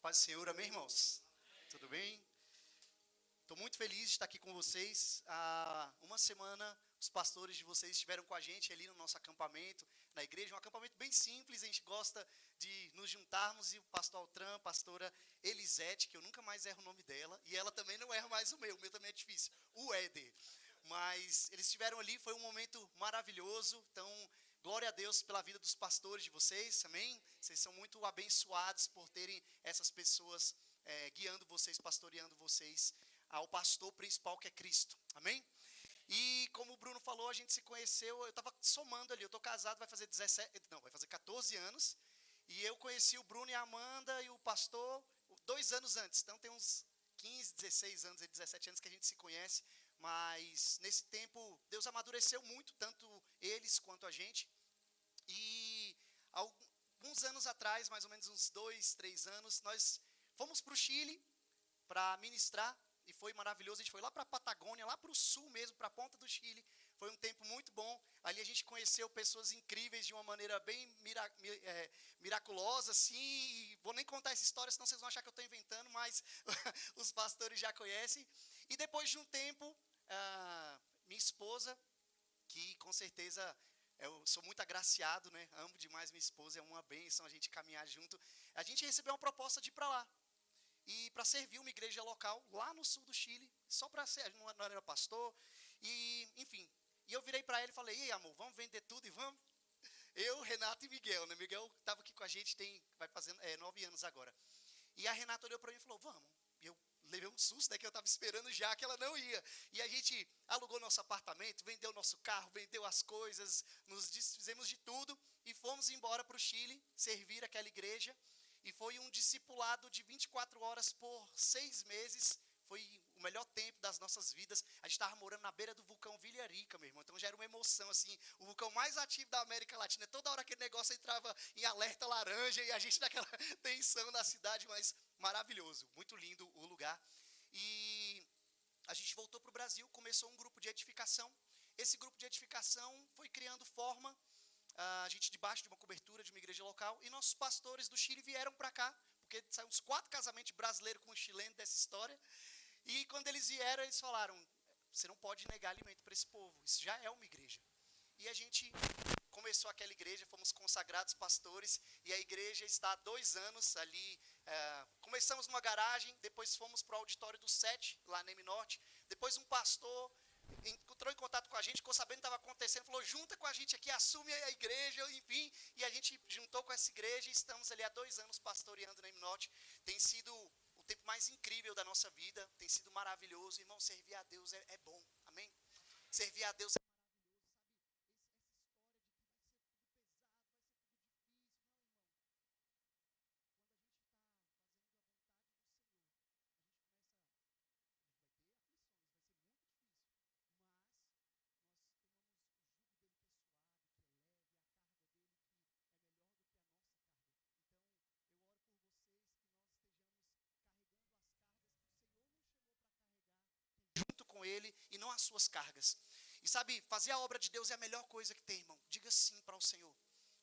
Paz do Senhor, amém, irmãos? Tudo bem? Estou muito feliz de estar aqui com vocês. Há uma semana, os pastores de vocês estiveram com a gente ali no nosso acampamento, na igreja. Um acampamento bem simples, a gente gosta de nos juntarmos. E o pastor Altran, a pastora Elisete, que eu nunca mais erro o nome dela, e ela também não erra mais o meu também é difícil, o Éder. Mas eles estiveram ali, foi um momento maravilhoso. Então, glória a Deus pela vida dos pastores de vocês, amém? Vocês são muito abençoados por terem essas pessoas guiando vocês, pastoreando vocês ao pastor principal que é Cristo, amém? E como o Bruno falou, a gente se conheceu, eu estava somando ali, eu estou casado, vai fazer 14 anos, e eu conheci o Bruno e a Amanda e o pastor 2 anos antes, então tem uns 15, 16 anos, 17 anos que a gente se conhece, mas nesse tempo Deus amadureceu muito, tanto eles quanto a gente, e alguns anos atrás, mais ou menos uns 2, 3 anos, nós fomos para o Chile para ministrar, e foi maravilhoso. A gente foi lá para a Patagônia, lá para o sul mesmo, para a ponta do Chile. Foi um tempo muito bom. Ali a gente conheceu pessoas incríveis de uma maneira bem miraculosa, assim. E vou nem contar essa história, senão vocês vão achar que eu estou inventando, mas os pastores já conhecem. E depois de um tempo, minha esposa, que com certeza eu sou muito agraciado, né? Amo demais minha esposa, é uma bênção a gente caminhar junto. A gente recebeu uma proposta de ir para lá. E para servir uma igreja local, lá no sul do Chile, só para ser, não era pastor, e enfim. E eu virei para ele e falei, ei amor, vamos vender tudo e vamos? Eu, Renato e Miguel, né? Miguel estava aqui com a gente, vai fazendo 9 anos agora. E a Renata olhou para mim e falou, vamos. E eu levei um susto, né, que eu estava esperando já que ela não ia. E a gente alugou nosso apartamento, vendeu nosso carro, vendeu as coisas, nos desfizemos de tudo e fomos embora para o Chile, servir aquela igreja. E foi um discipulado de 24 horas por 6 meses. Foi o melhor tempo das nossas vidas. A gente estava morando na beira do vulcão Vilharica, meu irmão. Então já era uma emoção, assim. O vulcão mais ativo da América Latina. Toda hora aquele negócio entrava em alerta laranja. E a gente naquela tensão na cidade. Mas maravilhoso. Muito lindo o lugar. E a gente voltou para o Brasil. Começou um grupo de edificação. Esse grupo de edificação foi criando forma. A gente debaixo de uma cobertura de uma igreja local, e nossos pastores do Chile vieram para cá, porque saíram uns 4 casamentos brasileiros com um chileno dessa história, e quando eles vieram, eles falaram, você não pode negar alimento para esse povo, isso já é uma igreja. E a gente começou aquela igreja, fomos consagrados pastores, e a igreja está há 2 anos ali, começamos numa garagem, depois fomos para o auditório do 7, lá na M-Norte, depois um pastor entrou em contato com a gente, ficou sabendo o que estava acontecendo, falou, junta com a gente aqui, assume a igreja, enfim, e a gente juntou com essa igreja e estamos ali há 2 anos pastoreando na M-Norte. Tem sido o tempo mais incrível da nossa vida, tem sido maravilhoso, irmão, servir a Deus é bom, amém? Servir a Deus é maravilhoso, sabe? Essa história de que vai ser tudo pesado, vai ser tudo difícil, não, irmão. Quando a gente está fazendo a vontade do Senhor, a gente vai ter aflições, vai ser muito difícil. Mas nós tomamos o jugo dele que é suave, que é leve, a carga dele que é melhor do que a nossa carga. Então, eu oro por vocês que nós estejamos carregando as cargas que o Senhor nos chamou para carregar, que é junto com ele e não as suas cargas. E sabe, fazer a obra de Deus é a melhor coisa que tem, irmão. Diga sim para o Senhor.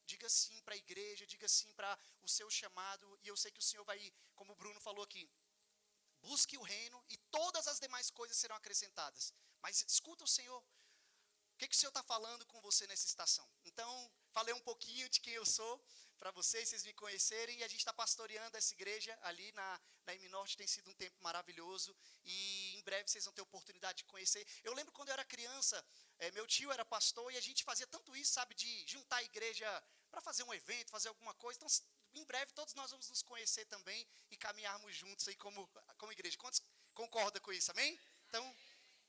Diga sim para a igreja, diga sim para o seu chamado. E eu sei que o Senhor vai, como o Bruno falou aqui, busque o reino e todas as demais coisas serão acrescentadas. Mas escuta o Senhor. O que o Senhor está falando com você nessa estação? Então, falei um pouquinho de quem eu sou, para vocês me conhecerem. E a gente está pastoreando essa igreja ali na M-Norte. Tem sido um tempo maravilhoso. E em breve vocês vão ter oportunidade de conhecer. Eu lembro quando eu era criança, meu tio era pastor. E a gente fazia tanto isso, sabe, de juntar a igreja para fazer um evento, fazer alguma coisa. Então, em breve todos nós vamos nos conhecer também e caminharmos juntos aí como igreja. Quantos concordam com isso, amém? Então,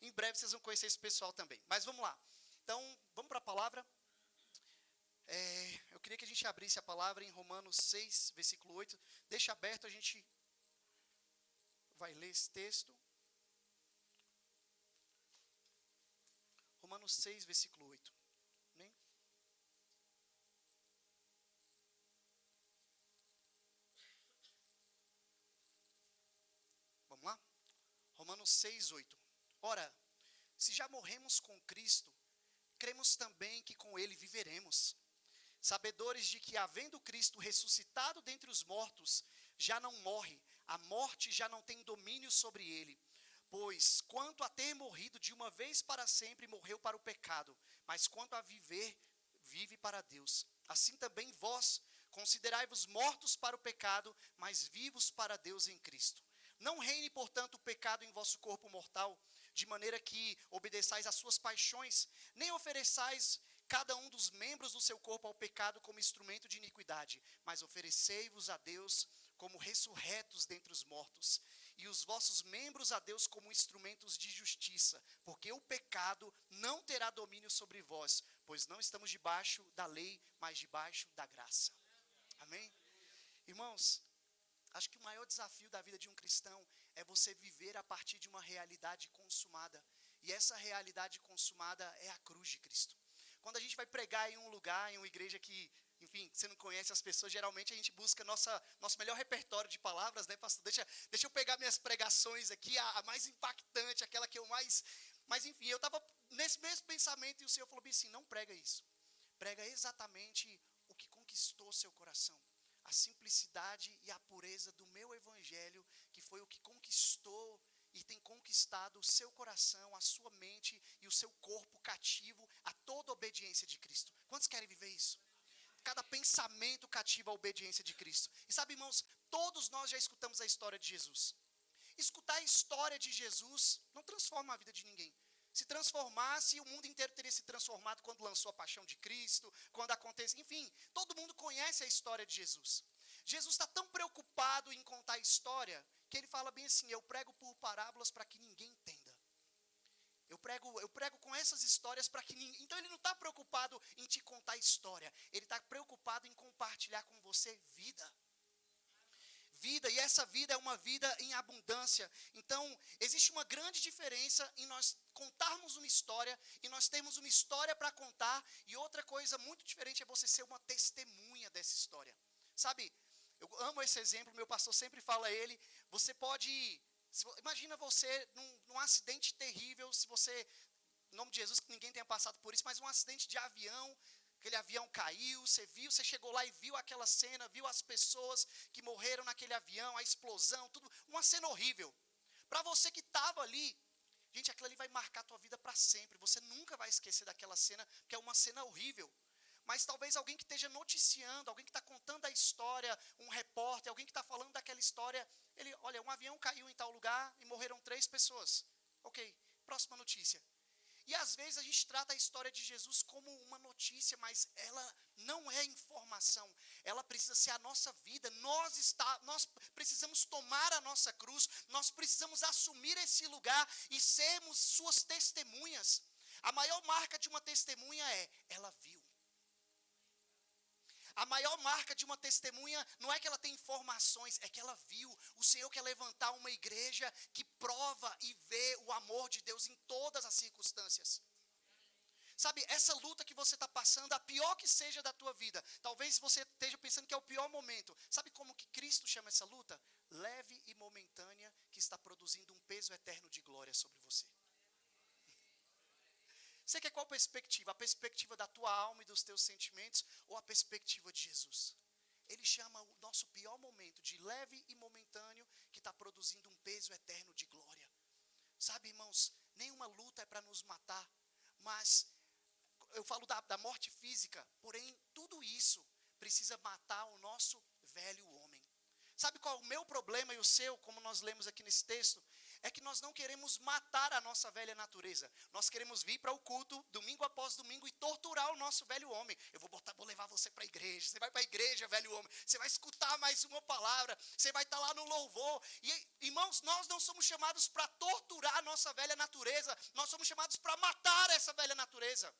em breve vocês vão conhecer esse pessoal também. Mas vamos lá. Então, vamos para a palavra. Eu queria que a gente abrisse a palavra em Romanos 6, versículo 8. Deixa aberto, a gente vai ler esse texto. Romanos 6, versículo 8. Amém? Vamos lá? Romanos 6, 8. Ora, se já morremos com Cristo, cremos também que com ele viveremos. Sabedores de que, havendo Cristo ressuscitado dentre os mortos, já não morre, a morte já não tem domínio sobre ele. Pois, quanto a ter morrido de uma vez para sempre, morreu para o pecado, mas quanto a viver, vive para Deus. Assim também vós, considerai-vos mortos para o pecado, mas vivos para Deus em Cristo. Não reine, portanto, o pecado em vosso corpo mortal, de maneira que obedeçais às suas paixões, nem ofereçais cada um dos membros do seu corpo ao pecado como instrumento de iniquidade, mas oferecei-vos a Deus como ressurretos dentre os mortos, e os vossos membros a Deus como instrumentos de justiça, porque o pecado não terá domínio sobre vós, pois não estamos debaixo da lei, mas debaixo da graça. Amém? Irmãos, acho que o maior desafio da vida de um cristão é você viver a partir de uma realidade consumada, e essa realidade consumada é a cruz de Cristo. Quando a gente vai pregar em um lugar, em uma igreja que, enfim, você não conhece as pessoas, geralmente a gente busca nosso melhor repertório de palavras, né, pastor? Deixa eu pegar minhas pregações aqui, a mais impactante, aquela que eu mais... Mas, enfim, eu estava nesse mesmo pensamento e o Senhor falou bem assim, não prega isso. Prega exatamente o que conquistou seu coração. A simplicidade e a pureza do meu evangelho, que foi o que conquistou e tem conquistado o seu coração, a sua mente e o seu corpo cativo a toda a obediência de Cristo. Quantos querem viver isso? Cada pensamento cativa a obediência de Cristo. E sabe, irmãos, todos nós já escutamos a história de Jesus. Escutar a história de Jesus não transforma a vida de ninguém. Se transformasse, o mundo inteiro teria se transformado quando lançou a paixão de Cristo, quando acontece, enfim, todo mundo conhece a história de Jesus. Jesus está tão preocupado em contar a história, que ele fala bem assim, eu prego por parábolas para que ninguém entenda. Eu prego com essas histórias para que ninguém... Então ele não está preocupado em te contar a história, ele está preocupado em compartilhar com você vida. E essa vida é uma vida em abundância. Então, existe uma grande diferença em nós contarmos uma história e nós termos uma história para contar, e outra coisa muito diferente é você ser uma testemunha dessa história. Sabe, eu amo esse exemplo, meu pastor sempre fala ele, você pode, imagina você num acidente terrível, se você, em nome de Jesus, que ninguém tenha passado por isso, mas um acidente de avião, aquele avião caiu, você chegou lá e viu aquela cena, viu as pessoas que morreram naquele avião, a explosão, tudo, uma cena horrível. Para você que estava ali, gente, aquilo ali vai marcar a tua vida para sempre. Você nunca vai esquecer daquela cena, porque é uma cena horrível. Mas talvez alguém que esteja noticiando, alguém que está contando a história, um repórter, alguém que está falando daquela história, olha, um avião caiu em tal lugar e morreram 3 pessoas. Ok, próxima notícia. E às vezes a gente trata a história de Jesus como uma notícia, mas ela não é informação. Ela precisa ser a nossa vida. Nós precisamos tomar a nossa cruz, nós precisamos assumir esse lugar e sermos suas testemunhas. A maior marca de uma testemunha é, ela viu. A maior marca de uma testemunha não é que ela tem informações, é que ela viu. O Senhor quer levantar uma igreja que prova e vê o amor de Deus em todas as circunstâncias. Sabe, essa luta que você está passando, a pior que seja da tua vida, talvez você esteja pensando que é o pior momento. Sabe como que Cristo chama essa luta? Leve e momentânea, que está produzindo um peso eterno de glória sobre você. Você quer qual perspectiva? A perspectiva da tua alma e dos teus sentimentos ou a perspectiva de Jesus? Ele chama o nosso pior momento de leve e momentâneo que está produzindo um peso eterno de glória. Sabe, irmãos, nenhuma luta é para nos matar, mas eu falo da morte física, porém tudo isso precisa matar o nosso velho homem. Sabe qual é o meu problema e o seu, como nós lemos aqui nesse texto? É que nós não queremos matar a nossa velha natureza. Nós queremos vir para o culto, domingo após domingo, e torturar o nosso velho homem. Eu vou levar você para a igreja. Você vai para a igreja, velho homem. Você vai escutar mais uma palavra. Você vai estar lá no louvor. E, irmãos, nós não somos chamados para torturar a nossa velha natureza. Nós somos chamados para matar essa velha natureza.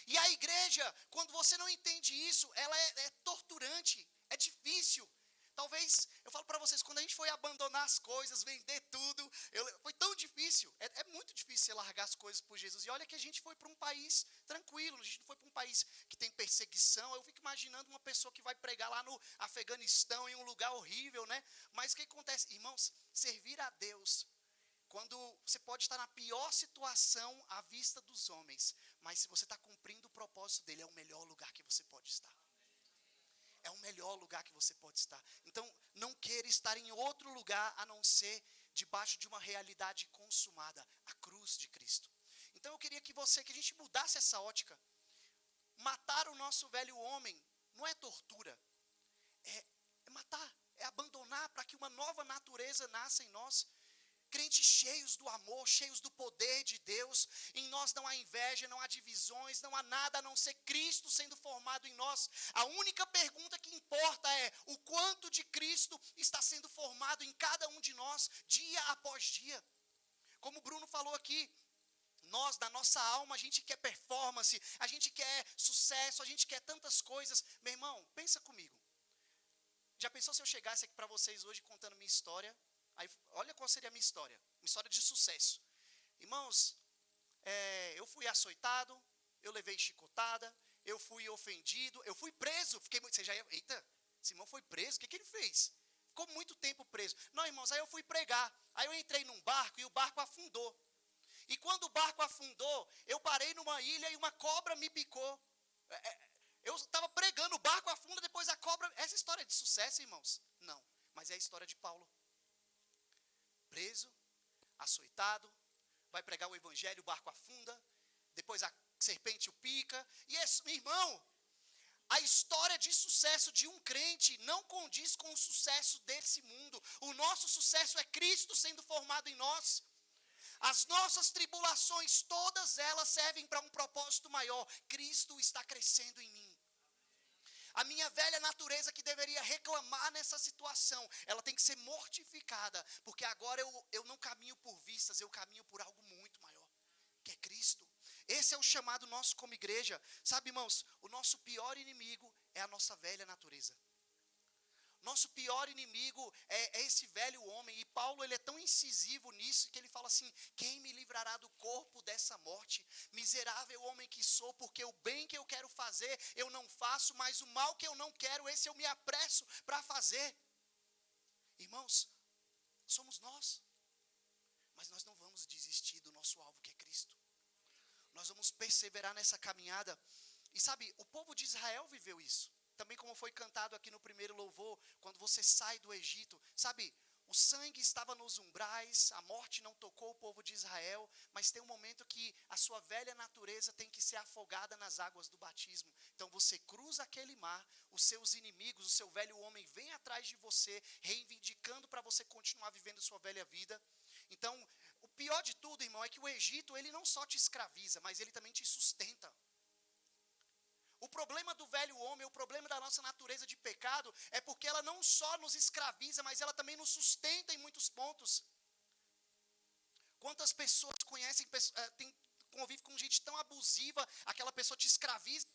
E a igreja, quando você não entende isso, ela é torturante. É difícil. Talvez, eu falo para vocês, quando a gente foi abandonar as coisas, vender tudo, foi tão difícil, é muito difícil você largar as coisas por Jesus. E olha que a gente foi para um país tranquilo, a gente não foi para um país que tem perseguição. Eu fico imaginando uma pessoa que vai pregar lá no Afeganistão, em um lugar horrível, né? Mas o que acontece? Irmãos, servir a Deus, quando você pode estar na pior situação à vista dos homens, mas se você está cumprindo o propósito dele, é o melhor lugar que você pode estar. é o melhor lugar que você pode estar. Então, não queira estar em outro lugar a não ser debaixo de uma realidade consumada, a cruz de Cristo. Então, eu queria que a gente mudasse essa ótica. Matar o nosso velho homem não é tortura, é matar, é abandonar para que uma nova natureza nasça em nós. Crentes cheios do amor, cheios do poder de Deus. Em nós não há inveja, não há divisões, não há nada a não ser Cristo sendo formado em nós. A única pergunta que importa é o quanto de Cristo está sendo formado em cada um de nós, dia após dia. Como o Bruno falou aqui, nós, da nossa alma, a gente quer performance, a gente quer sucesso, a gente quer tantas coisas. Meu irmão, pensa comigo. Já pensou se eu chegasse aqui para vocês hoje contando minha história? Aí, olha qual seria a minha história. Uma história de sucesso. Irmãos, eu fui açoitado, eu levei chicotada, eu fui ofendido, eu fui preso. Você já ia, eita, Simão foi preso, o que ele fez? Ficou muito tempo preso. Não, irmãos, aí eu fui pregar. Aí eu entrei num barco e o barco afundou. E quando o barco afundou, eu parei numa ilha e uma cobra me picou. Eu estava pregando, o barco afunda, depois a cobra... Essa história é de sucesso, irmãos? Não, mas é a história de Paulo. Preso, açoitado, vai pregar o evangelho, o barco afunda, depois a serpente o pica. E irmão, a história de sucesso de um crente não condiz com o sucesso desse mundo. O nosso sucesso é Cristo sendo formado em nós. As nossas tribulações, todas elas servem para um propósito maior. Cristo está crescendo em mim. A minha velha natureza que deveria reclamar nessa situação, ela tem que ser mortificada, porque agora eu não caminho por vistas, eu caminho por algo muito maior, que é Cristo. Esse é o chamado nosso como igreja. Sabe, irmãos, o nosso pior inimigo é a nossa velha natureza. Nosso pior inimigo é esse velho homem. E Paulo, ele é tão incisivo nisso que ele fala assim: quem me livrará do corpo dessa morte? Miserável homem que sou, porque o bem que eu quero fazer eu não faço, mas o mal que eu não quero, esse eu me apresso para fazer. Irmãos, somos nós. Mas nós não vamos desistir do nosso alvo, que é Cristo. Nós vamos perseverar nessa caminhada. E sabe, o povo de Israel viveu isso. Também como foi cantado aqui no primeiro louvor, quando você sai do Egito, sabe, o sangue estava nos umbrais, a morte não tocou o povo de Israel, mas tem um momento que a sua velha natureza tem que ser afogada nas águas do batismo. Então você cruza aquele mar, os seus inimigos, o seu velho homem vem atrás de você, reivindicando para você continuar vivendo sua velha vida. Então, o pior de tudo, irmão, é que o Egito, ele não só te escraviza, mas ele também te sustenta. O problema do velho homem, o problema da nossa natureza de pecado, é porque ela não só nos escraviza, mas ela também nos sustenta em muitos pontos. Quantas pessoas conhecem, convivem com gente tão abusiva, aquela pessoa te escraviza,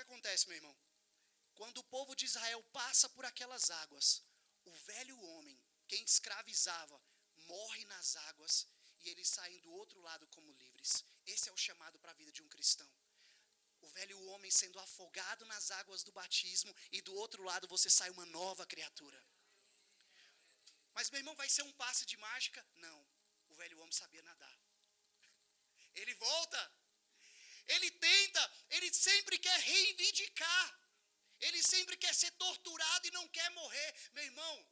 acontece, meu irmão? Quando o povo de Israel passa por aquelas águas, o velho homem, quem escravizava, morre nas águas e eles saem do outro lado como livres. Esse é o chamado para a vida de um cristão. O velho homem sendo afogado nas águas do batismo e do outro lado você sai uma nova criatura. Mas, meu irmão, vai ser um passe de mágica? Não. O velho homem sabia nadar. Ele volta. Ele tenta, ele sempre quer reivindicar. Ele sempre quer ser torturado e não quer morrer. Meu irmão,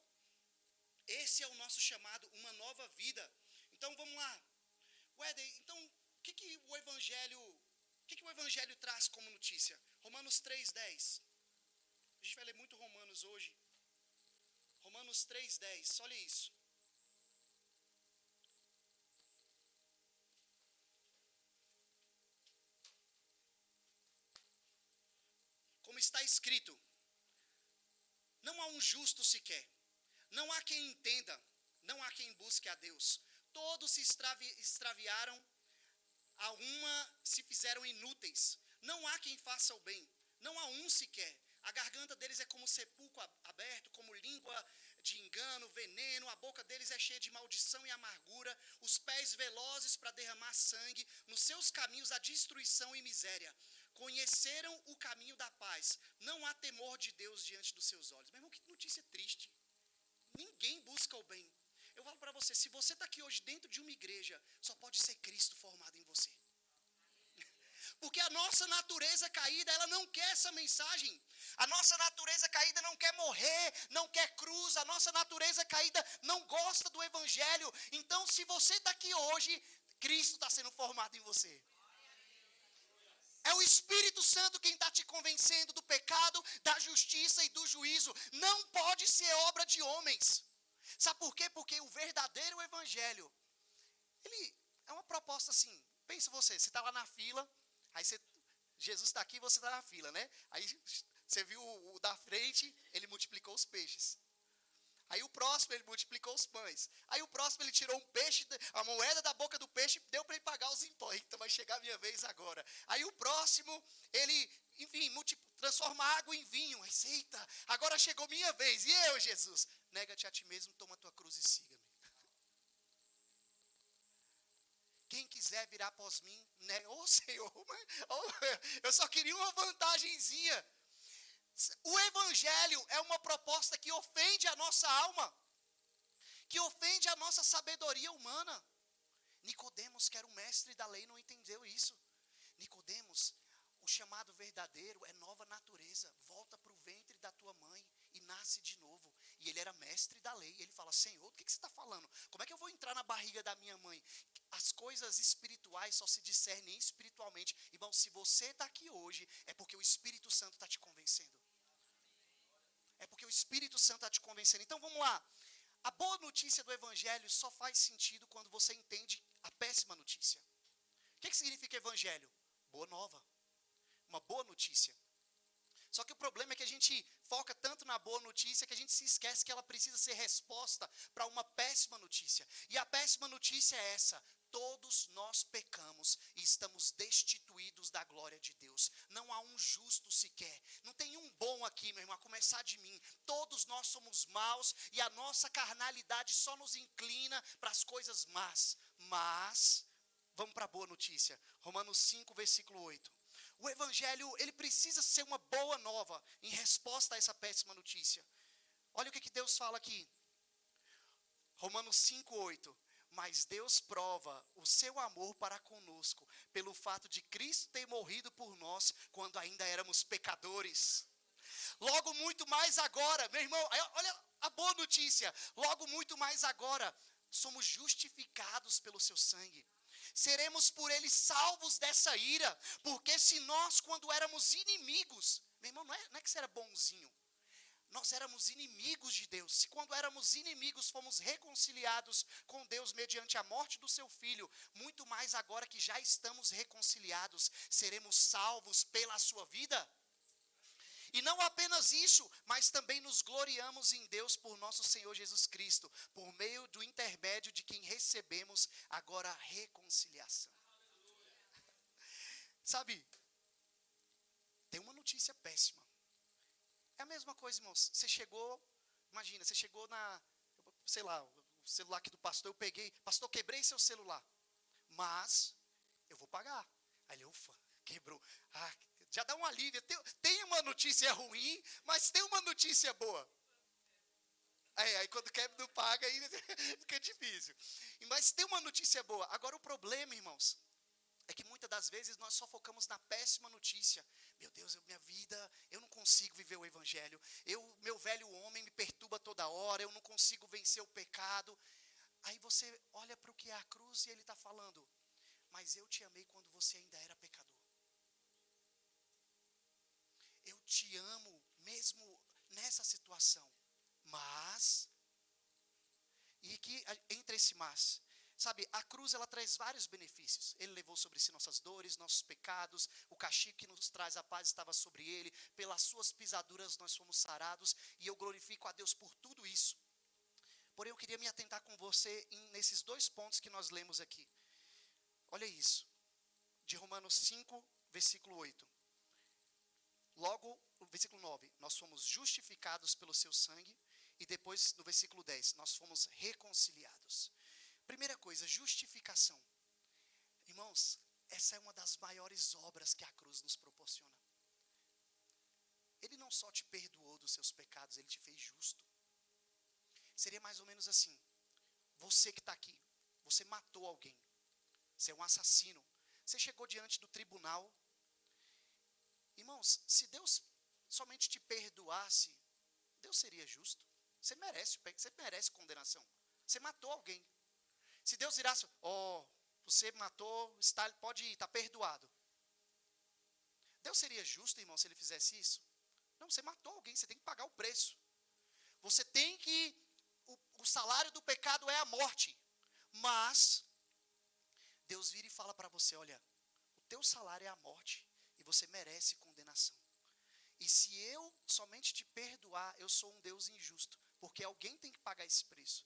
esse é o nosso chamado, uma nova vida. Então vamos lá. Wesley, então o que o Evangelho traz como notícia? Romanos 3:10. A gente vai ler muito Romanos hoje. Romanos 3:10, olha isso. Como está escrito: não há um justo sequer, não há quem entenda, não há quem busque a Deus. Todos se extraviaram, a uma se fizeram inúteis. Não há quem faça o bem, não há um sequer. A garganta deles é como sepulcro aberto, como língua de engano, veneno. A boca deles é cheia de maldição e amargura. Os pés velozes para derramar sangue. Nos seus caminhos a destruição e miséria. Conheceram o caminho da paz, não há temor de Deus diante dos seus olhos. Meu irmão, que notícia triste. Ninguém busca o bem. Eu falo para você, se você está aqui hoje dentro de uma igreja, só pode ser Cristo formado em você. Porque a nossa natureza caída, ela não quer essa mensagem. A nossa natureza caída não quer morrer, não quer cruz. A nossa natureza caída não gosta do evangelho. Então, se você está aqui hoje, Cristo está sendo formado em você. É o Espírito Santo quem está te convencendo do pecado, da justiça e do juízo. Não pode ser obra de homens. Sabe por quê? Porque o verdadeiro evangelho, ele é uma proposta assim. Pensa você está lá na fila, aí Jesus está aqui e você está na fila, né? Aí você viu o da frente, ele multiplicou os peixes. Aí o próximo, ele multiplicou os pães. Aí o próximo, ele tirou um peixe, a moeda da boca do peixe, deu para ele pagar os impostos. Então vai chegar a minha vez agora. Aí o próximo, ele, enfim, transforma água em vinho. Eita, agora chegou minha vez. E eu, Jesus? Nega-te a ti mesmo, toma a tua cruz e siga-me. Quem quiser virar após mim, né? Ô Senhor, eu só queria uma vantagenzinha. O evangelho é uma proposta que ofende a nossa alma, que ofende a nossa sabedoria humana. Nicodemos, que era o mestre da lei, não entendeu isso. Nicodemos, o chamado verdadeiro é nova natureza. Volta para o ventre da tua mãe e nasce de novo. E ele era mestre da lei. Ele fala, Senhor, o que você está falando? Como é que eu vou entrar na barriga da minha mãe? As coisas espirituais só se discernem espiritualmente. Irmão, se você está aqui hoje, é porque o Espírito Santo está te convencendo. É porque o Espírito Santo está te convencendo. Então vamos lá. A boa notícia do evangelho só faz sentido quando você entende a péssima notícia. O que significa evangelho? Boa nova. Uma boa notícia. Só que o problema é que a gente foca tanto na boa notícia que a gente se esquece que ela precisa ser resposta para uma péssima notícia. E a péssima notícia é essa: todos nós pecamos e estamos destituídos da glória de Deus. Não há um justo sequer. Não tem um bom aqui, meu irmão, a começar de mim. Todos nós somos maus e a nossa carnalidade só nos inclina para as coisas más. Mas, vamos para a boa notícia. Romanos 5, versículo 8. O evangelho, ele precisa ser uma boa nova em resposta a essa péssima notícia. Olha o que Deus fala aqui. Romanos 5, 8. Mas Deus prova o seu amor para conosco pelo fato de Cristo ter morrido por nós quando ainda éramos pecadores. Logo muito mais agora, meu irmão, olha a boa notícia. Logo muito mais agora, somos justificados pelo seu sangue. Seremos por ele salvos dessa ira, porque se nós, quando éramos inimigos, meu irmão, não é que você era bonzinho, nós éramos inimigos de Deus. Se quando éramos inimigos fomos reconciliados com Deus mediante a morte do seu filho, muito mais agora que já estamos reconciliados, seremos salvos pela sua vida. E não apenas isso, mas também nos gloriamos em Deus por nosso Senhor Jesus Cristo, por meio do intermédio de quem recebemos agora a reconciliação. Sabe, tem uma notícia péssima. É a mesma coisa, irmãos. Você chegou sei lá, o celular aqui do pastor, eu peguei, pastor, quebrei seu celular, mas eu vou pagar. Aí ele, ufa, quebrou. Já dá um alívio. Tem uma notícia ruim, mas tem uma notícia boa. Aí quando quebra não paga, aí fica difícil. Mas tem uma notícia boa. Agora o problema, irmãos, é que muitas das vezes nós só focamos na péssima notícia. Meu Deus, minha vida, eu não consigo viver o evangelho. Meu velho homem me perturba toda hora, eu não consigo vencer o pecado. Aí você olha para o que é a cruz e ele está falando, mas eu te amei quando você ainda era pecador. Eu te amo mesmo nessa situação. Mas, e aqui entre esse mas, sabe, a cruz ela traz vários benefícios. Ele levou sobre si nossas dores, nossos pecados, o castigo que nos traz a paz estava sobre ele, pelas suas pisaduras nós fomos sarados, e eu glorifico a Deus por tudo isso. Porém eu queria me atentar com você nesses dois pontos que nós lemos aqui. Olha isso, de Romanos 5, versículo 8. Logo, no versículo 9, nós fomos justificados pelo seu sangue, e depois no versículo 10, nós fomos reconciliados. Primeira coisa, justificação. Irmãos, essa é uma das maiores obras que a cruz nos proporciona. Ele não só te perdoou dos seus pecados, ele te fez justo. Seria mais ou menos assim: você que está aqui, você matou alguém, você é um assassino, você chegou diante do tribunal. Irmãos, se Deus somente te perdoasse, Deus seria justo. Você merece condenação. Você matou alguém. Se Deus virasse, você matou, pode ir, está perdoado. Deus seria justo, irmão, se ele fizesse isso? Não, você matou alguém, você tem que pagar o preço. Você tem que, o salário do pecado é a morte. Mas, Deus vira e fala para você, olha, o teu salário é a morte e você merece condenação. E se eu somente te perdoar, eu sou um Deus injusto, porque alguém tem que pagar esse preço.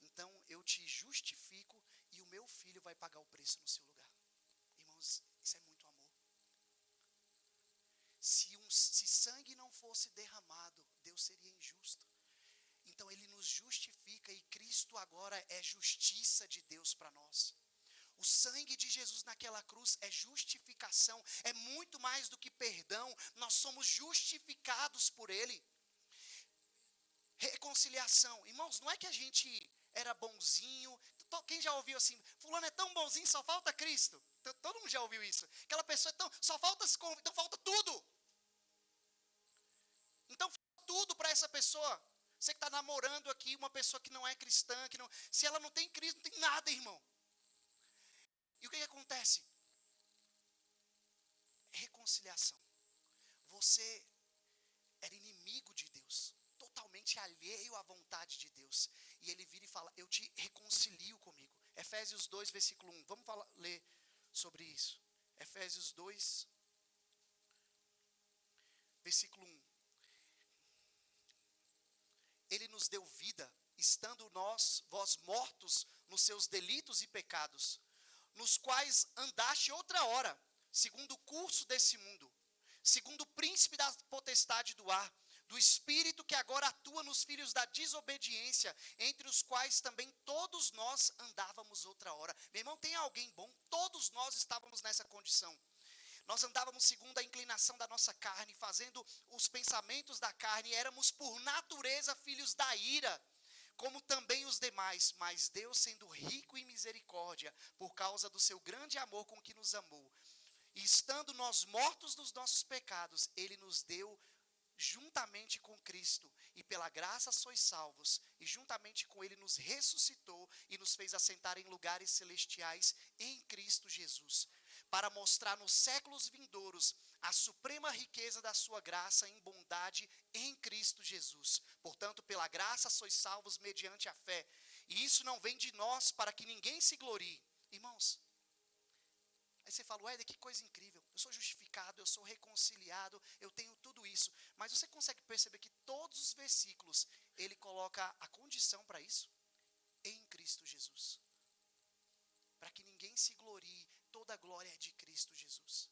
Então, eu te justifico e o meu filho vai pagar o preço no seu lugar. Irmãos, isso é muito amor. Se sangue não fosse derramado, Deus seria injusto. Então, ele nos justifica e Cristo agora é justiça de Deus para nós. O sangue de Jesus naquela cruz é justificação, é muito mais do que perdão, nós somos justificados por Ele. Reconciliação, irmãos, não é que a gente era bonzinho, quem já ouviu assim, fulano é tão bonzinho, só falta Cristo. Todo mundo já ouviu isso, aquela pessoa é tão, só falta se converter, então falta tudo. Então falta tudo para essa pessoa. Você que está namorando aqui, uma pessoa que não é cristã, se ela não tem Cristo, não tem nada, irmão. E o que acontece? Reconciliação. Você era inimigo de Deus, totalmente alheio à vontade de Deus. E ele vira e fala, eu te reconcilio comigo. Efésios 2, versículo 1. Vamos ler sobre isso. Efésios 2, versículo 1. Ele nos deu vida, estando vós mortos nos seus delitos e pecados, nos quais andaste outra hora, segundo o curso desse mundo, segundo o príncipe da potestade do ar, do espírito que agora atua nos filhos da desobediência, entre os quais também todos nós andávamos outra hora. Meu irmão, tem alguém bom? Todos nós estávamos nessa condição. Nós andávamos segundo a inclinação da nossa carne, fazendo os pensamentos da carne, éramos por natureza filhos da ira, como também os demais, mas Deus, sendo rico em misericórdia, por causa do seu grande amor com que nos amou, e estando nós mortos nos nossos pecados, Ele nos deu juntamente com Cristo, e pela graça sois salvos, e juntamente com Ele nos ressuscitou, e nos fez assentar em lugares celestiais em Cristo Jesus, para mostrar nos séculos vindouros a suprema riqueza da sua graça em bondade em Cristo Jesus. Portanto, pela graça sois salvos mediante a fé. E isso não vem de nós para que ninguém se glorie. Irmãos, aí você fala, Éder, que coisa incrível. Eu sou justificado, eu sou reconciliado, eu tenho tudo isso. Mas você consegue perceber que todos os versículos, ele coloca a condição para isso? Em Cristo Jesus. Para que ninguém se glorie, toda a glória é de Cristo Jesus.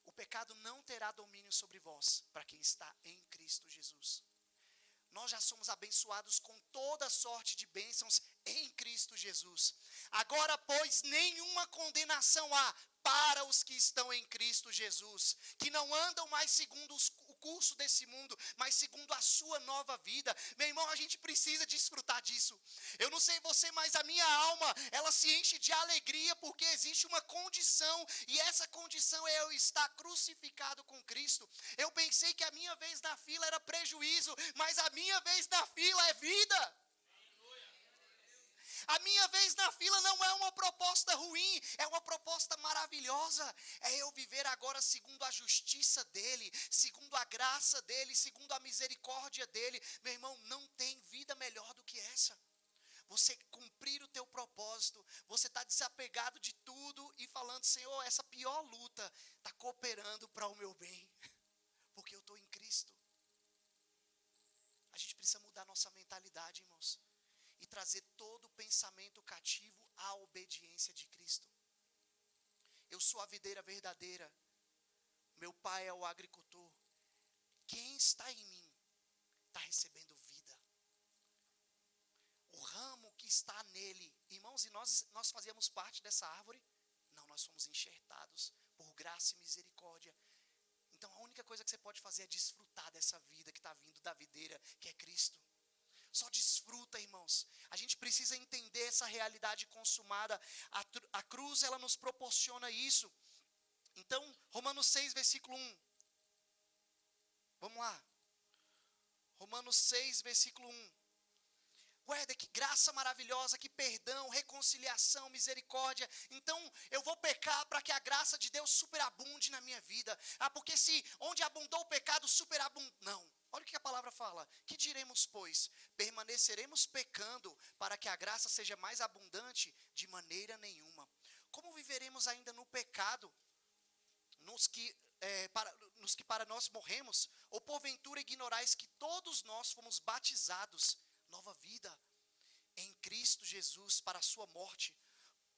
O pecado não terá domínio sobre vós, para quem está em Cristo Jesus. Nós já somos abençoados com toda sorte de bênçãos em Cristo Jesus. Agora, pois, nenhuma condenação há para os que estão em Cristo Jesus, que não andam mais segundo o curso desse mundo, mas segundo a sua nova vida. Meu irmão, a gente precisa desfrutar disso. Eu não sei você, mas a minha alma, ela se enche de alegria, porque existe uma condição, e essa condição é eu estar crucificado com Cristo. Eu pensei que a minha vez na fila era prejuízo, mas a minha vez na fila é vida. A minha vez na fila não é uma proposta ruim, é uma proposta maravilhosa. É eu viver agora segundo a justiça dEle, segundo a graça dEle, segundo a misericórdia dEle. Meu irmão, não tem vida melhor do que essa. Você cumprir o teu propósito, você está desapegado de tudo e falando, Senhor, essa pior luta está cooperando para o meu bem, porque eu estou em Cristo. A gente precisa mudar nossa mentalidade, irmãos, e trazer todo o pensamento cativo à obediência de Cristo. Eu sou a videira verdadeira, meu pai é o agricultor. Quem está em mim está recebendo vida. O ramo que está nele, irmãos, e nós fazíamos parte dessa árvore? Não, nós fomos enxertados por graça e misericórdia. Então a única coisa que você pode fazer é desfrutar dessa vida que está vindo da videira, que é Cristo. Só desfruta, irmãos. A gente precisa entender essa realidade consumada. A cruz, ela nos proporciona isso. Então, Romanos 6, versículo 1. Vamos lá. Romanos 6, versículo 1. Ué, que graça maravilhosa, que perdão, reconciliação, misericórdia. Então, eu vou pecar para que a graça de Deus superabunde na minha vida. Porque se onde abundou o pecado, superabundou. Não. Olha o que a palavra fala. Que diremos, pois? Permaneceremos pecando para que a graça seja mais abundante? De maneira nenhuma. Como viveremos ainda no pecado, nos que para nós morremos? Ou porventura ignorais que todos nós fomos batizados, nova vida, em Cristo Jesus para a sua morte?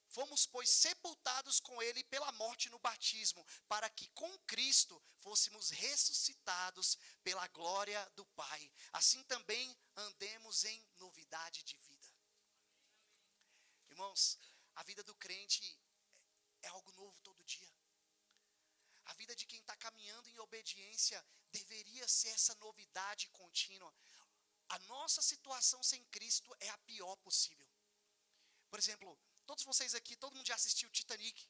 Fomos, pois, sepultados com ele pela morte no batismo, para que com Cristo fôssemos ressuscitados pela glória do Pai. Assim também andemos em novidade de vida. Irmãos, a vida do crente é algo novo todo dia. A vida de quem está caminhando em obediência deveria ser essa novidade contínua. A nossa situação sem Cristo é a pior possível. Por exemplo, todos vocês aqui, todo mundo já assistiu Titanic.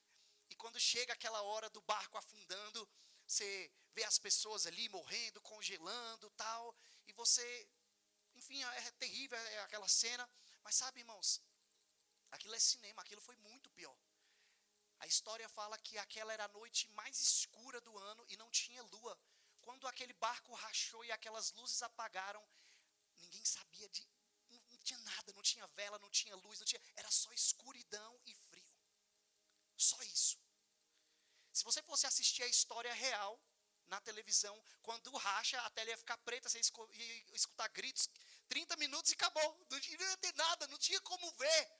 E quando chega aquela hora do barco afundando, você vê as pessoas ali morrendo, congelando, tal. E você, enfim, é terrível aquela cena. Mas sabe, irmãos, aquilo é cinema, aquilo foi muito pior. A história fala que aquela era a noite mais escura do ano e não tinha lua. Quando aquele barco rachou e aquelas luzes apagaram, ninguém sabia não tinha nada, não tinha vela, não tinha luz, era só escuridão e frio. Só isso. Se você fosse assistir a história real na televisão, quando racha, a tela ia ficar preta, você ia escutar gritos, 30 minutos e acabou. Não ia ter nada, não tinha como ver.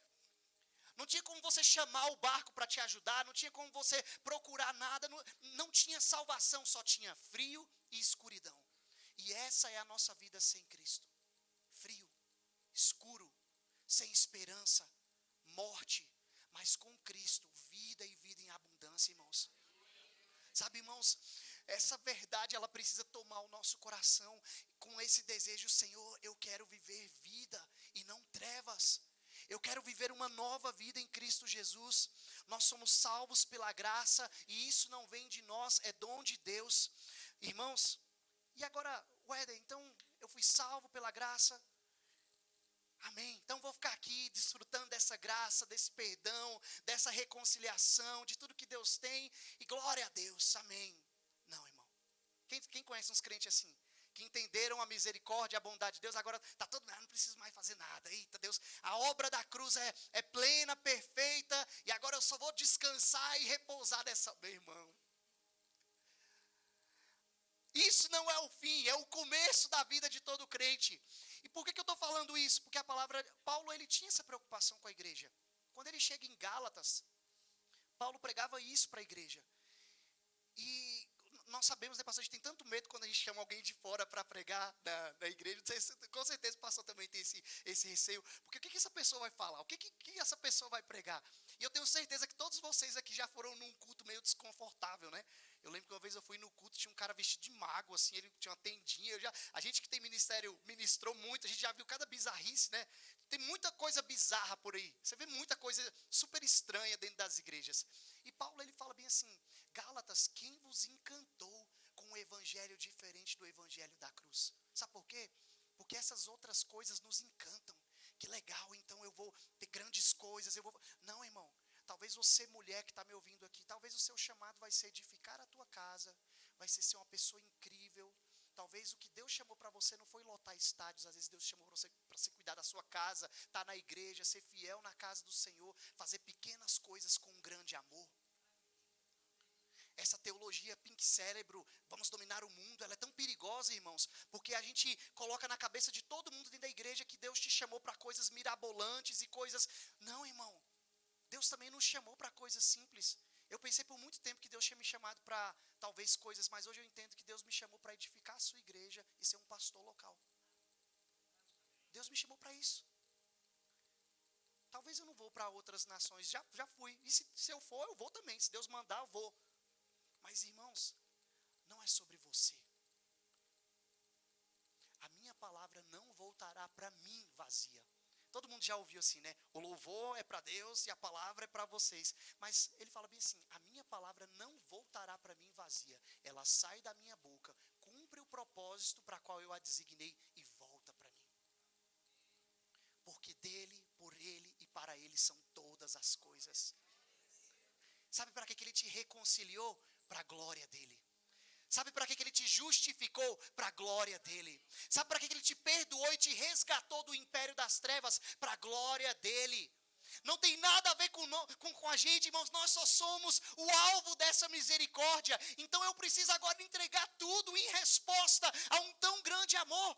Não tinha como você chamar o barco para te ajudar, não tinha como você procurar nada, não tinha salvação, só tinha frio e escuridão. E essa é a nossa vida sem Cristo. Frio, escuro, sem esperança, morte, mas com Cristo, vida e vida em abundância, irmãos. Sabe, irmãos, essa verdade, ela precisa tomar o nosso coração com esse desejo: Senhor, eu quero viver vida e não trevas. Eu quero viver uma nova vida em Cristo Jesus. Nós somos salvos pela graça e isso não vem de nós, é dom de Deus. Irmãos, e agora, Weder, então eu fui salvo pela graça. Amém. Então vou ficar aqui desfrutando dessa graça, desse perdão, dessa reconciliação, de tudo que Deus tem. E glória a Deus. Amém. Não, irmão. Quem conhece uns crentes assim? Que entenderam a misericórdia e a bondade de Deus, agora está todo mundo, não preciso mais fazer nada. Eita Deus, a obra da cruz é plena, perfeita, e agora eu só vou descansar e repousar dessa. Meu irmão, isso não é o fim, é o começo da vida de todo crente. E por que eu estou falando isso? Porque a palavra, Paulo, ele tinha essa preocupação com a igreja. Quando ele chega em Gálatas, Paulo pregava isso para a igreja. E nós sabemos, né, pastor, a gente tem tanto medo quando a gente chama alguém de fora para pregar na igreja. Com certeza o pastor também tem esse receio. Porque o que essa pessoa vai falar? O que essa pessoa vai pregar? E eu tenho certeza que todos vocês aqui já foram num culto meio desconfortável, né? Eu lembro que uma vez eu fui no culto, tinha um cara vestido de mago, assim, ele tinha uma tendinha. A gente que tem ministério ministrou muito, a gente já viu cada bizarrice, né? Tem muita coisa bizarra por aí. Você vê muita coisa super estranha dentro das igrejas. E Paulo, ele fala bem assim: Gálatas, quem vos encantou com um evangelho diferente do evangelho da cruz? Sabe por quê? Porque essas outras coisas nos encantam. Que legal, então eu vou ter grandes coisas. Não, irmão. Talvez você, mulher que está me ouvindo aqui, talvez o seu chamado vai ser edificar a tua casa, vai ser uma pessoa incrível. Talvez o que Deus chamou para você não foi lotar estádios, às vezes Deus chamou para você cuidar da sua casa, estar na igreja, ser fiel na casa do Senhor, fazer pequenas coisas com um grande amor. Essa teologia pink cérebro, vamos dominar o mundo, ela é tão perigosa, irmãos, porque a gente coloca na cabeça de todo mundo dentro da igreja que Deus te chamou para coisas mirabolantes e coisas. Não, irmão. Deus também nos chamou para coisas simples. Eu pensei por muito tempo que Deus tinha me chamado para talvez coisas, mas hoje eu entendo que Deus me chamou para edificar a sua igreja e ser um pastor local. Deus me chamou para isso. Talvez eu não vou para outras nações, já fui. E se eu for, eu vou também. Se Deus mandar, eu vou. Mas, irmãos, não é sobre você. A minha palavra não voltará para mim vazia. Todo mundo já ouviu assim, né? O louvor é para Deus e a palavra é para vocês. Mas ele fala bem assim, a minha palavra não voltará para mim vazia. Ela sai da minha boca, cumpre o propósito para qual eu a designei e volta para mim. Porque dele, por ele e para ele são todas as coisas. Sabe para que ele te reconciliou? Para a glória dele. Sabe para que ele te justificou? Para a glória dele. Sabe para que ele te perdoou e te resgatou do império das trevas? Para a glória dele. Não tem nada a ver com a gente, irmãos. Nós só somos o alvo dessa misericórdia. Então eu preciso agora entregar tudo em resposta a um tão grande amor.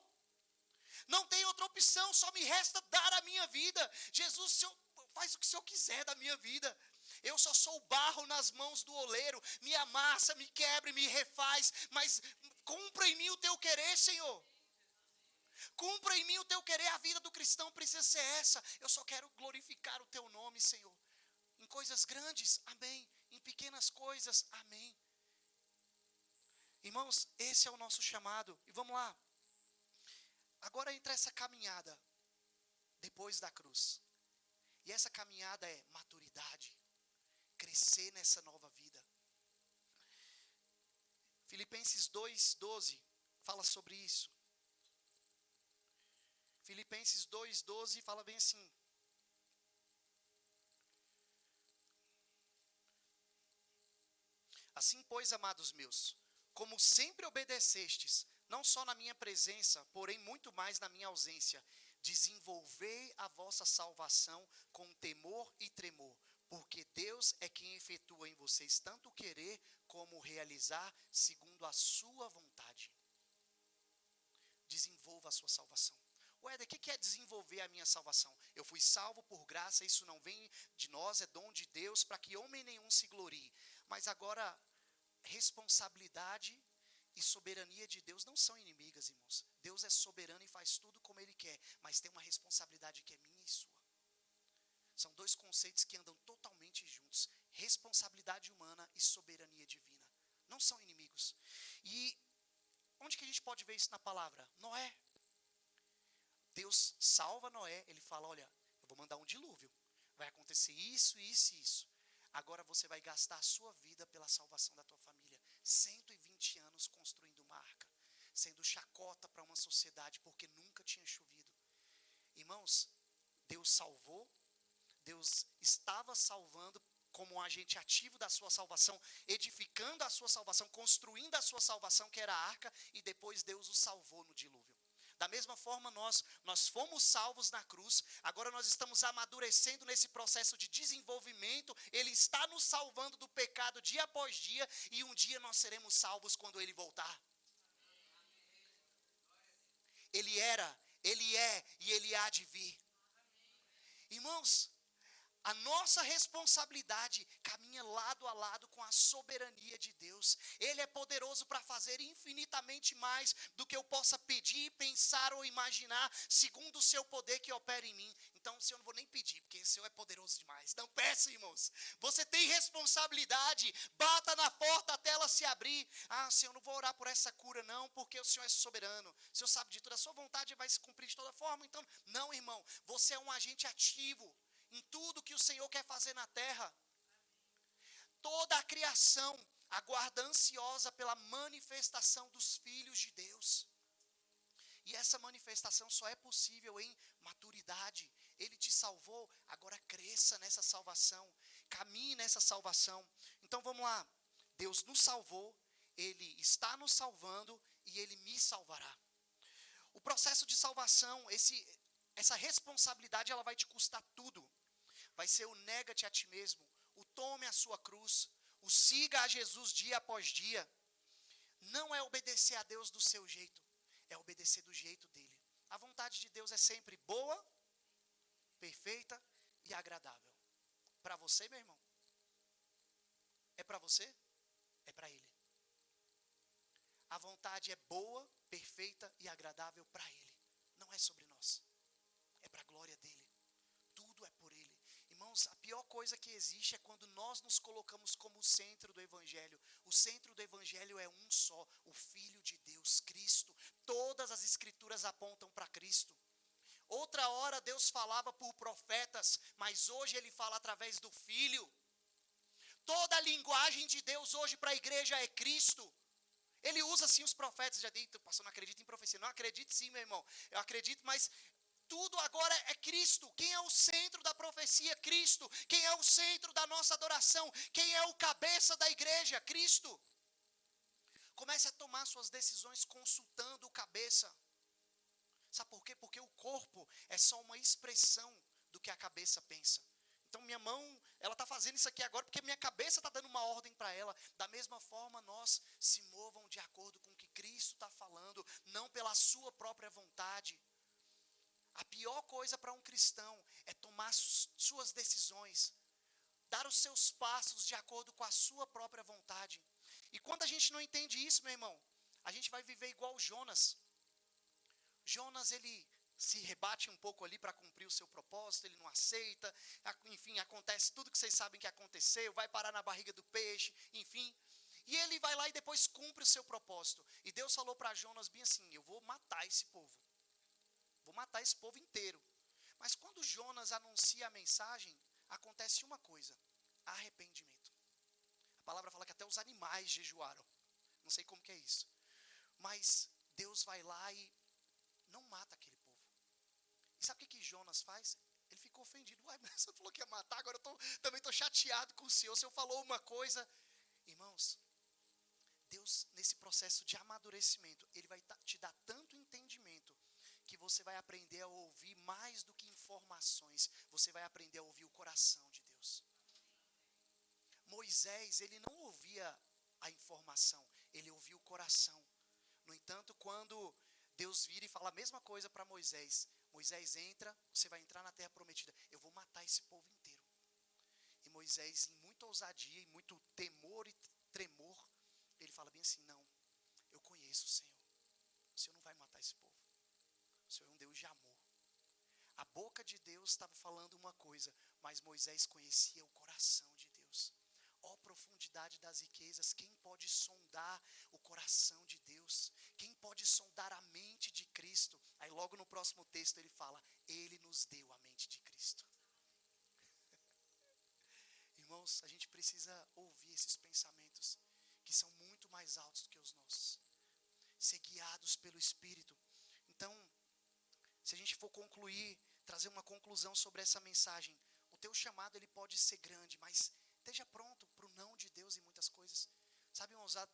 Não tem outra opção, só me resta dar a minha vida. Jesus, o Senhor faz o que o Senhor quiser da minha vida. Eu só sou barro nas mãos do oleiro. Me amassa, me quebra e me refaz. Mas cumpra em mim o teu querer, Senhor. Cumpra em mim o teu querer. A vida do cristão precisa ser essa. Eu só quero glorificar o teu nome, Senhor. Em coisas grandes, amém. Em pequenas coisas, amém. Irmãos, esse é o nosso chamado. E vamos lá. Agora entra essa caminhada depois da cruz. E essa caminhada é maturidade. Crescer nessa nova vida. Filipenses 2:12 fala sobre isso. Filipenses 2:12 fala bem assim. Assim, pois, amados meus, como sempre obedecestes, não só na minha presença, porém muito mais na minha ausência, desenvolvei a vossa salvação com temor e tremor, porque Deus é quem efetua em vocês tanto o querer como o realizar segundo a sua vontade. Desenvolva a sua salvação. Éder, o que é desenvolver a minha salvação? Eu fui salvo por graça, isso não vem de nós, é dom de Deus, para que homem nenhum se glorie. Mas agora, responsabilidade e soberania de Deus não são inimigas, irmãos. Deus é soberano e faz tudo como Ele quer, mas tem uma responsabilidade que é minha e sua. São dois conceitos que andam totalmente juntos. Responsabilidade humana e soberania divina. Não são inimigos. E onde que a gente pode ver isso na palavra? Noé. Deus salva Noé. Ele fala, olha, eu vou mandar um dilúvio. Vai acontecer isso, isso e isso. Agora você vai gastar a sua vida pela salvação da tua família. 120 anos construindo uma arca. Sendo chacota para uma sociedade porque nunca tinha chovido. Irmãos, Deus salvou. Deus estava salvando como um agente ativo da sua salvação, edificando a sua salvação, construindo a sua salvação, que era a arca, e depois Deus o salvou no dilúvio. Da mesma forma, nós fomos salvos na cruz, agora nós estamos amadurecendo nesse processo de desenvolvimento. Ele está nos salvando do pecado dia após dia, e um dia nós seremos salvos quando Ele voltar. Ele era, Ele é e Ele há de vir. Irmãos, a nossa responsabilidade caminha lado a lado com a soberania de Deus. Ele é poderoso para fazer infinitamente mais do que eu possa pedir, pensar ou imaginar, segundo o seu poder que opera em mim. Então, Senhor, eu não vou nem pedir, porque o Senhor é poderoso demais. Não peça, irmãos. Você tem responsabilidade. Bata na porta até ela se abrir. Ah, Senhor, não vou orar por essa cura não, porque o Senhor é soberano. O Senhor sabe de tudo. A sua vontade vai se cumprir de toda forma. Então, não, irmão. Você é um agente ativo em tudo que o Senhor quer fazer na terra. Toda a criação aguarda ansiosa pela manifestação dos filhos de Deus. E essa manifestação só é possível em maturidade. Ele te salvou, agora cresça nessa salvação. Caminhe nessa salvação. Então vamos lá. Deus nos salvou, Ele está nos salvando e Ele me salvará. O processo de salvação, essa responsabilidade, ela vai te custar tudo. Vai ser o nega-te a ti mesmo, o tome a sua cruz, o siga a Jesus dia após dia. Não é obedecer a Deus do seu jeito, é obedecer do jeito dele. A vontade de Deus é sempre boa, perfeita e agradável. Para você, meu irmão? É para você? É para Ele. A vontade é boa, perfeita e agradável para Ele. Não é sobre nós. É para a glória dEle. Tudo é por Ele. Irmãos, a pior coisa que existe é quando nós nos colocamos como o centro do Evangelho. O centro do Evangelho é um só, o Filho de Deus, Cristo. Todas as Escrituras apontam para Cristo. Outra hora Deus falava por profetas, mas hoje Ele fala através do Filho. Toda a linguagem de Deus hoje para a igreja é Cristo. Ele usa sim os profetas. Já disse, pastor, não acredito em profecia. Não acredito sim, meu irmão. Eu acredito, mas tudo agora é Cristo. Quem é o centro da profecia? Cristo. Quem é o centro da nossa adoração? Quem é o cabeça da igreja? Cristo. Comece a tomar suas decisões consultando o cabeça. Sabe por quê? Porque o corpo é só uma expressão do que a cabeça pensa. Então minha mão, ela está fazendo isso aqui agora porque minha cabeça está dando uma ordem para ela. Da mesma forma, nós se movam de acordo com o que Cristo está falando, não pela sua própria vontade. A pior coisa para um cristão é tomar suas decisões, dar os seus passos de acordo com a sua própria vontade. E quando a gente não entende isso, meu irmão, a gente vai viver igual Jonas. Jonas, ele se rebate um pouco ali para cumprir o seu propósito, ele não aceita, enfim, acontece tudo que vocês sabem que aconteceu, vai parar na barriga do peixe, enfim. E ele vai lá e depois cumpre o seu propósito. E Deus falou para Jonas bem assim, eu vou matar esse povo. Vou matar esse povo inteiro. Mas quando Jonas anuncia a mensagem, acontece uma coisa, arrependimento. A palavra fala que até os animais jejuaram. Não sei como que é isso. Mas Deus vai lá e não mata aquele povo. E sabe o que Jonas faz? Ele ficou ofendido. Ué, mas você falou que ia matar, agora eu também estou chateado com o Senhor. O Senhor falou uma coisa. Irmãos, Deus, nesse processo de amadurecimento, Ele vai te dar tanto entendimento que você vai aprender a ouvir mais do que informações. Você vai aprender a ouvir o coração de Deus. Moisés, ele não ouvia a informação, ele ouvia o coração. No entanto, quando Deus vira e fala a mesma coisa para Moisés, Moisés entra, você vai entrar na terra prometida, eu vou matar esse povo inteiro. E Moisés, em muita ousadia e muito temor e tremor, ele fala bem assim, não, eu conheço o Senhor não vai matar esse povo. O Senhor é um Deus de amor. A boca de Deus estava falando uma coisa, mas Moisés conhecia o coração de Deus. Ó profundidade das riquezas, quem pode sondar o coração de Deus? Quem pode sondar a mente de Cristo? Aí logo no próximo texto ele fala, Ele nos deu a mente de Cristo. Irmãos, a gente precisa ouvir esses pensamentos, que são muito mais altos do que os nossos. Ser guiados pelo Espírito. Então, se a gente for concluir, trazer uma conclusão sobre essa mensagem, o teu chamado ele pode ser grande, mas esteja pronto para o não de Deus em muitas coisas. Sabe, irmãos, há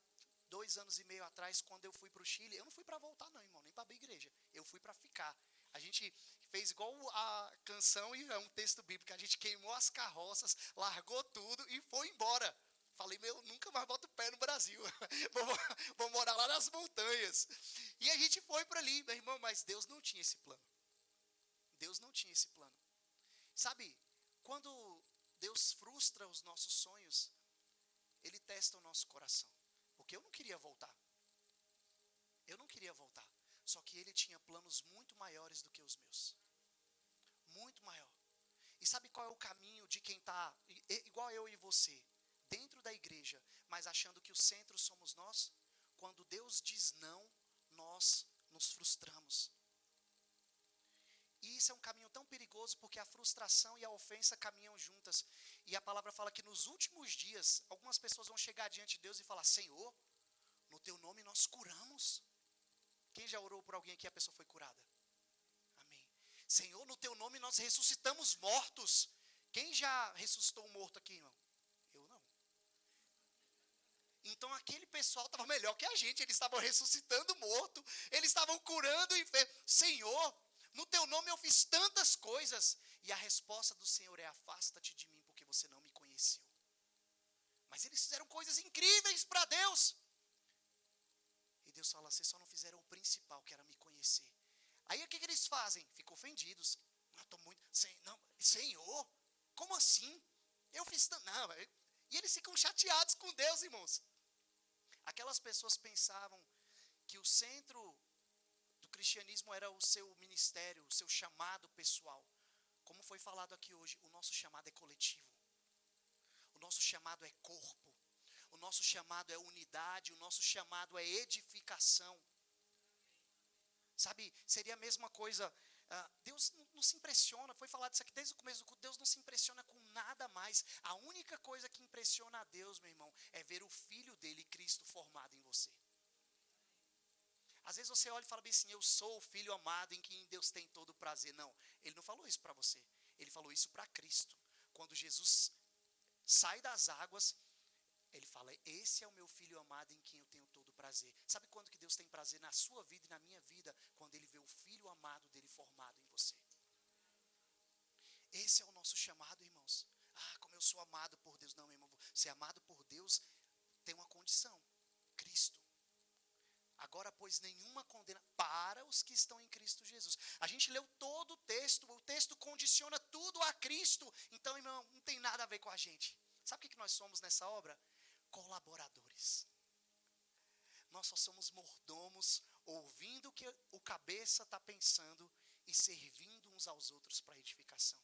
2 anos e meio atrás, quando eu fui para o Chile, eu não fui para voltar não, irmão, nem para abrir igreja. Eu fui para ficar. A gente fez igual a canção e é um texto bíblico. A gente queimou as carroças, largou tudo e foi embora. Falei, nunca mais boto o pé no Brasil. vou morar lá nas montanhas. E a gente foi para ali, meu irmão, mas Deus não tinha esse plano. Deus não tinha esse plano. Sabe, quando Deus frustra os nossos sonhos, Ele testa o nosso coração. Porque eu não queria voltar. Eu não queria voltar. Só que Ele tinha planos muito maiores do que os meus. Muito maior. E sabe qual é o caminho de quem está, igual eu e você, dentro da igreja, mas achando que o centro somos nós? Quando Deus diz não, nós nos frustramos. E isso é um caminho tão perigoso porque a frustração e a ofensa caminham juntas. E a palavra fala que nos últimos dias, algumas pessoas vão chegar diante de Deus e falar, Senhor, no teu nome nós curamos. Quem já orou por alguém aqui e a pessoa foi curada? Amém. Senhor, no teu nome nós ressuscitamos mortos. Quem já ressuscitou um morto aqui, irmão? Eu não. Então aquele pessoal estava melhor que a gente. Eles estavam ressuscitando morto. Eles estavam curando enfermo. Senhor, no teu nome eu fiz tantas coisas. E a resposta do Senhor é, afasta-te de mim, porque você não me conheceu. Mas eles fizeram coisas incríveis para Deus. E Deus fala, vocês só não fizeram o principal, que era me conhecer. Aí o que eles fazem? Ficam ofendidos. Senhor, como assim? Eu fiz tanto. E eles ficam chateados com Deus, irmãos. Aquelas pessoas pensavam que o centro do cristianismo era o seu ministério, o seu chamado pessoal. Como foi falado aqui hoje, o nosso chamado é coletivo. O nosso chamado é corpo. O nosso chamado é unidade. O nosso chamado é edificação. Sabe, seria a mesma coisa. Deus não se impressiona, foi falado isso aqui desde o começo do culto, Deus não se impressiona com nada mais. A única coisa que impressiona a Deus, meu irmão, é ver o Filho dele, Cristo, formado em você. Às vezes você olha e fala bem assim, eu sou o Filho amado em quem Deus tem todo o prazer. Não, Ele não falou isso para você, Ele falou isso para Cristo. Quando Jesus sai das águas, Ele fala, esse é o meu Filho amado em quem eu tenho todo o prazer. Sabe quando que Deus tem prazer na sua vida e na minha vida? Quando Ele vê o Filho amado dele formado em você. Esse é o nosso chamado, irmãos. Como eu sou amado por Deus. Não, meu irmão, ser amado por Deus tem uma condição, Cristo. Agora, pois, nenhuma condena para os que estão em Cristo Jesus. A gente leu todo o texto condiciona tudo a Cristo. Então, irmão, não tem nada a ver com a gente. Sabe o que nós somos nessa obra? Colaboradores. Nós só somos mordomos, ouvindo o que o cabeça está pensando e servindo uns aos outros para edificação.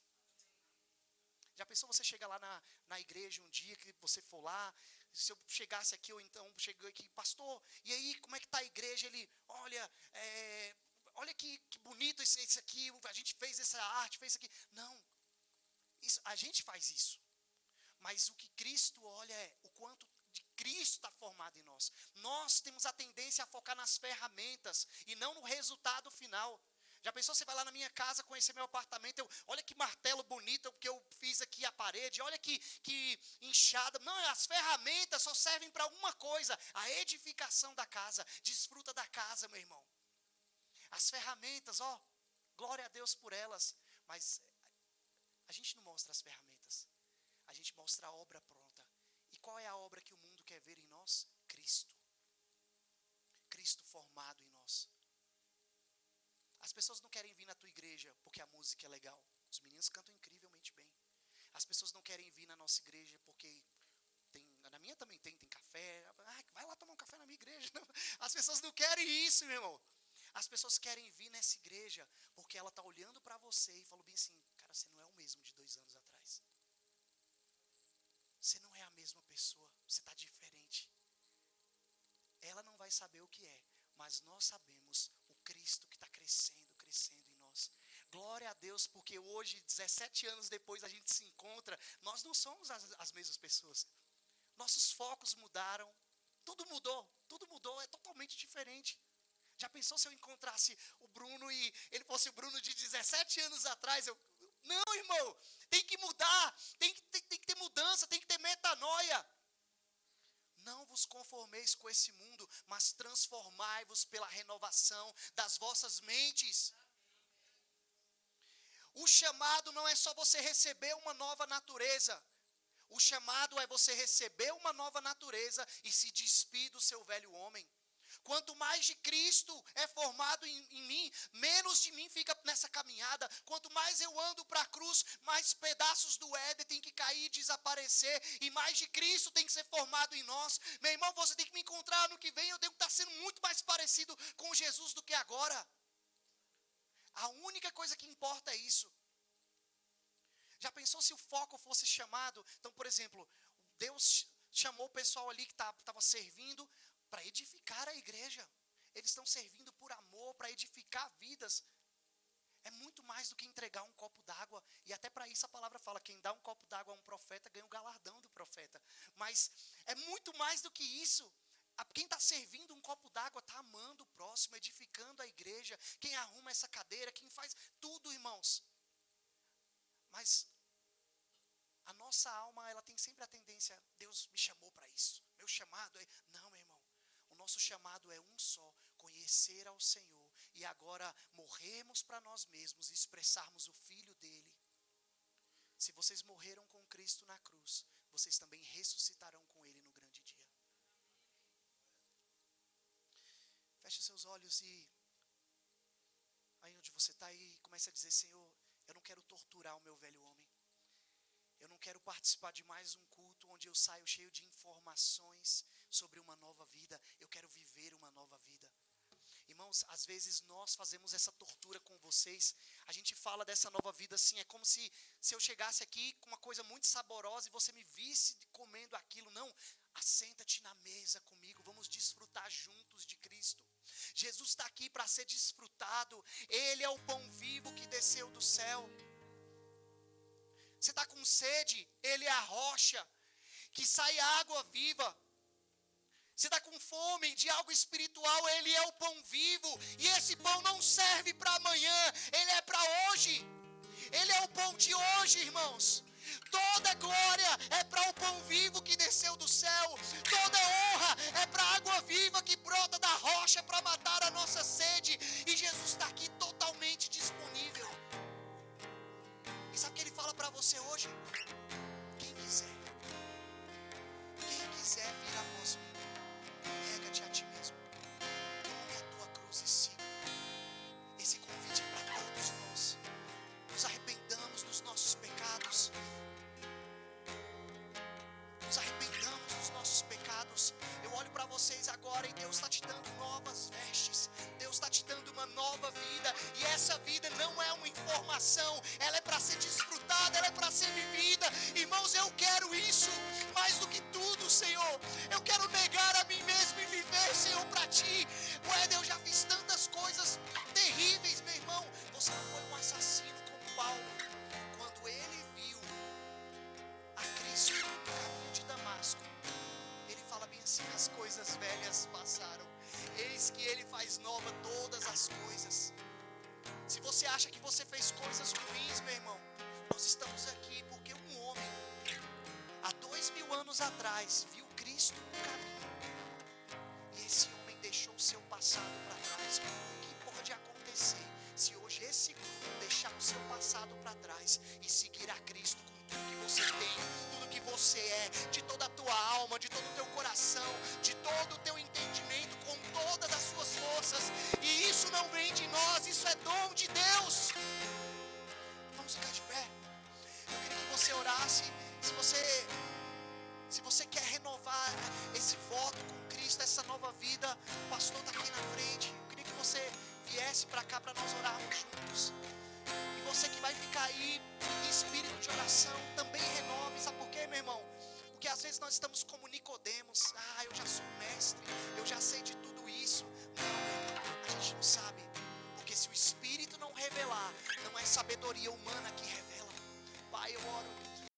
Já pensou você chegar lá na igreja um dia que você for lá, se eu chegasse aqui, ou então cheguei aqui, pastor, e aí, como é que está a igreja? Ele, olha que bonito esse aqui, a gente fez essa arte, fez isso aqui. Não, a gente faz isso. Mas o que Cristo olha é o quanto de Cristo está formado em nós. Nós temos a tendência a focar nas ferramentas e não no resultado final. Já pensou, você vai lá na minha casa conhecer meu apartamento, olha que martelo bonito que eu fiz aqui a parede, olha que inchada. Não, as ferramentas só servem para uma coisa, a edificação da casa. Desfruta da casa, meu irmão. As ferramentas, glória a Deus por elas, mas a gente não mostra as ferramentas, a gente mostra a obra pronta. E qual é a obra que o mundo quer ver em nós? Cristo. Cristo formado em nós. As pessoas não querem vir na tua igreja porque a música é legal. Os meninos cantam incrivelmente bem. As pessoas não querem vir na nossa igreja porque na minha também tem café. Vai lá tomar um café na minha igreja. Não. As pessoas não querem isso, meu irmão. As pessoas querem vir nessa igreja porque ela está olhando para você e falou bem assim, cara, você não é o mesmo de 2 anos atrás. Você não é a mesma pessoa, você está diferente. Ela não vai saber o que é, mas nós sabemos o Cristo que está crescendo em nós. Glória a Deus, porque hoje, 17 anos depois, a gente se encontra, nós não somos as mesmas pessoas. Nossos focos mudaram, tudo mudou, é totalmente diferente. Já pensou se eu encontrasse o Bruno e ele fosse o Bruno de 17 anos atrás? Não, irmão, tem que mudar, tem que ter mudança, tem que ter metanoia. Não vos conformeis com esse mundo, mas transformai-vos pela renovação das vossas mentes. O chamado não é só você receber uma nova natureza. O chamado é você receber uma nova natureza e se despir do seu velho homem. Quanto mais de Cristo é formado em mim, menos de mim fica nessa caminhada. Quanto mais eu ando para a cruz, mais pedaços do Éden tem que cair e desaparecer. E mais de Cristo tem que ser formado em nós. Meu irmão, você tem que me encontrar ano que vem. Eu tenho que estar sendo muito mais parecido com Jesus do que agora. A única coisa que importa é isso. Já pensou se o foco fosse chamado? Então, por exemplo, Deus chamou o pessoal ali que estava servindo para edificar a igreja. Eles estão servindo por amor, para edificar vidas. É muito mais do que entregar um copo d'água. E até para isso a palavra fala, quem dá um copo d'água a um profeta, ganha o galardão do profeta. Mas é muito mais do que isso. Quem está servindo um copo d'água está amando o próximo, edificando a igreja. Quem arruma essa cadeira, quem faz tudo, irmãos. Mas a nossa alma, ela tem sempre a tendência, Deus me chamou para isso. Meu chamado é... Não, meu irmão. O nosso chamado é um só, conhecer ao Senhor e agora morrermos para nós mesmos e expressarmos o Filho dele. Se vocês morreram com Cristo na cruz, vocês também ressuscitarão com ele no grande dia. Feche seus olhos e aí onde você está aí, comece a dizer, Senhor, eu não quero torturar o meu velho homem. Eu não quero participar de mais um culto onde eu saio cheio de informações sobre uma nova vida. Eu quero viver uma nova vida. Irmãos, Irmãos, às vezes nós fazemos essa tortura com vocês. A gente fala dessa nova vida assim, é como se eu chegasse aqui com uma coisa muito saborosa e você me visse comendo aquilo. Não, assenta-te na mesa comigo, vamos desfrutar juntos de Cristo. Jesus está aqui para ser desfrutado. Ele é o pão vivo que desceu do céu. Você está com sede? Ele é a rocha que sai água viva. Você está com fome de algo espiritual? Ele é o pão vivo. E esse pão não serve para amanhã, ele é para hoje. Ele é o pão de hoje, irmãos. Toda glória é para o pão vivo que desceu do céu. Toda honra é para a água viva que brota da rocha para matar a nossa sede. E Jesus está aqui totalmente disponível. E sabe o que ele fala para você hoje? Quem quiser vir após mim, nega-te a ti mesmo. Tome a tua cruz e siga. Esse convite é para todos nós. Nos arrependamos dos nossos pecados. Nos arrependamos dos nossos pecados. Eu olho para vocês agora e Deus está te dando novas vestes. Deus está te dando uma nova vida. E essa vida não é uma informação. Ela é para ser desfrutada, ela é para ser vivida. Irmãos, eu quero isso mais do que tudo, Senhor. Eu quero negar a mim mesmo e viver, Senhor, para Ti. Eu já fiz tantas coisas terríveis, meu irmão. Você não foi um assassino como Paulo. Quando ele viu a Cristo no caminho de Damasco, ele fala bem assim: as coisas velhas passaram, eis que ele faz nova todas as coisas. Se você acha que você fez coisas ruins, meu irmão, nós estamos aqui porque um homem, há 2000 anos atrás, viu Cristo no caminho. E esse homem deixou o seu passado para trás. O que pode acontecer se hoje esse grupo deixar o seu passado para trás e seguir a Cristo com tudo que você tem, tudo que você é, de toda a tua alma, de todo o teu coração, de todo o teu entendimento, com todas as suas forças? E isso não vem de nós, isso é dom de Deus. Vamos ficar de pé. Eu queria que você orasse. Se você quer renovar esse voto com Cristo, essa nova vida, o pastor está aqui na frente. Eu queria que você viesse para cá para nós orarmos juntos. E você que vai ficar aí em espírito de oração, também renove. Sabe por quê, meu irmão? Porque às vezes nós estamos como Nicodemos. Eu já sou mestre, eu já sei de tudo isso. Não, meu irmão, a gente não sabe. Porque se o Espírito não revelar, não é sabedoria humana que revela. Pai, eu oro